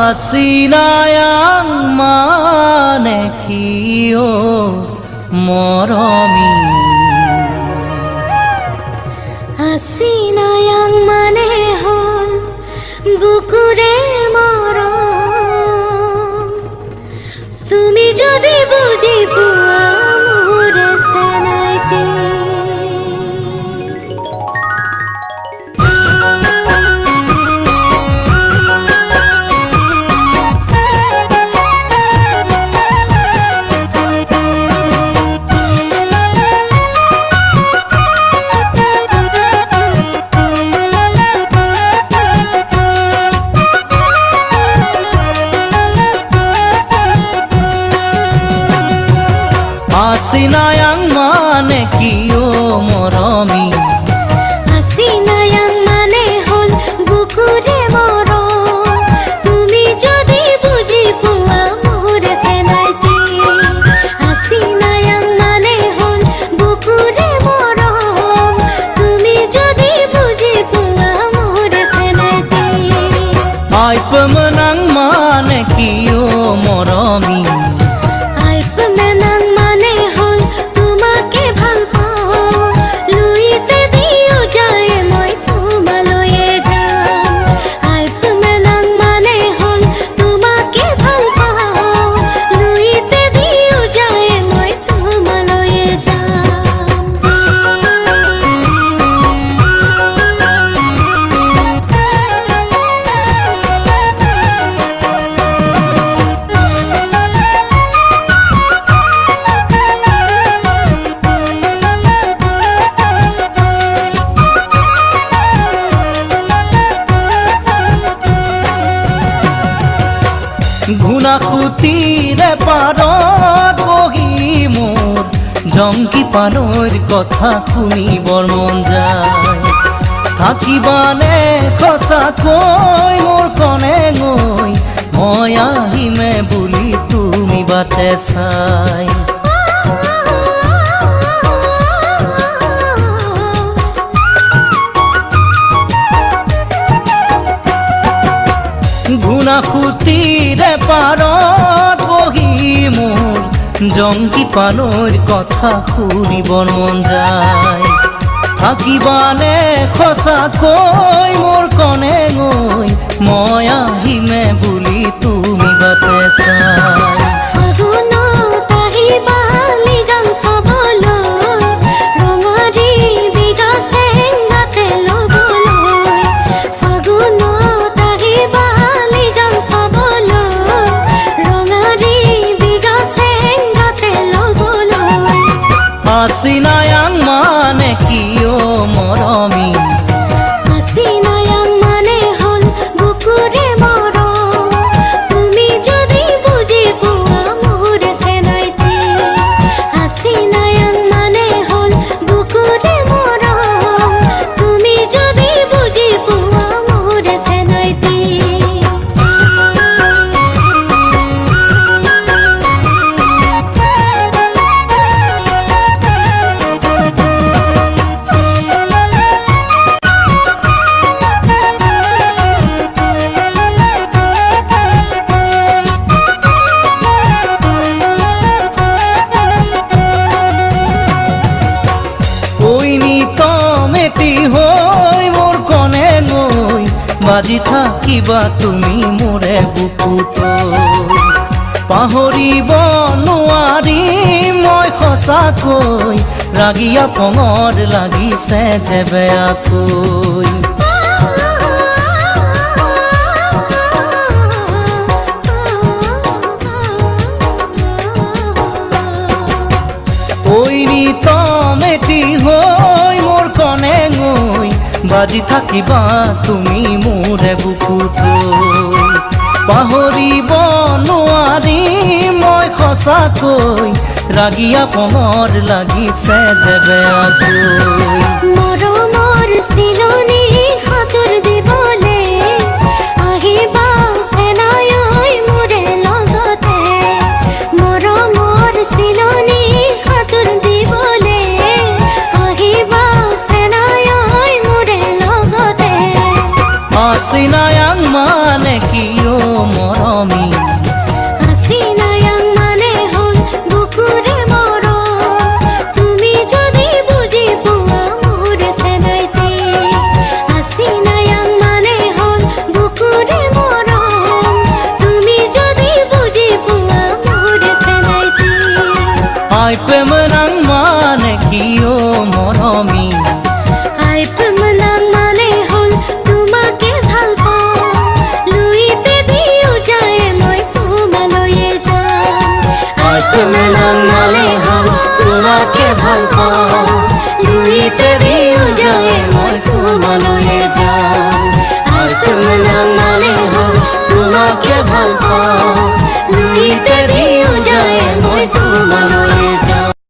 Asinayang manekiyo moromi Asinayang mane hol bukure morom Tumi jodi buji puwa mure senaite Asinayang manekiyo moromi Asinayang mane hol bukure morom Tumi jodi buji puwa mure senaite Asinayang mane hol bukure morom Tumi jodi buji puwa mure senaite Ay pemenang manekiyo moromi ঘুনাকুতিৰে পাৰত বহি মোৰ জংকি পানৰ কথা শুনিবৰ মন যায় থাকিবানে সঁচাকৈ মোৰ কনে গৈ মই আহিমে বুলি তুমি বাটে চাই ঘুনাকুতিৰে পাৰত বহি মোৰ জংকি পানৰ কথা শুনিবৰ মন যায় থাকিবানে সঁচাকৈ মোৰ কনে গৈ মই আহিমে বুলি তুমি বাটে চাই Asinayang manekiyo moromi Asinayang mane hol bukure morom Tumi jodi buji puwa mure senaite Asinayang mane hol bukure morom Tumi jodi buji puwa mure senaite বাজি থাকিবা তুমি মোৰে বুকুত পাহৰিব নোৱাৰি মই সঁচাকৈ ৰাগিয়া পঙৰ লাগিছে যে বেয়াকৈ তমেটি হৈ মোৰ কনে গৈ বাজি থাকিবা তুমি মোৰে বুকুত পাহৰিব নোৱাৰি মই সঁচাকৈ ৰাগিয়া পঙৰ লাগিছে যে বেয়াকৈ মৰমৰ চিলনি হাতৰ দিবলে আহিবা সেনাই মোৰে লগতে মৰমৰ চিলনি হাতৰ দিবলে আহিবা সেনাই মোৰে লগতে Asinayang manekiyo moromi আই প্ৰেম নাং মানে কি ও মৰমী আই প্রেম নাম মানে হল তোমাকে ভাল পাওঁ লুইতে দিও যায় মই তোমালৈয়ে যাম আই প্রেম নাম মানে হল তোমাকে ভাল পাওঁ লুইতে দিও যায় মই তোমালৈয়ে যাম আই প্রেম নাম মানে হল তোমাকে ভাল পাওঁ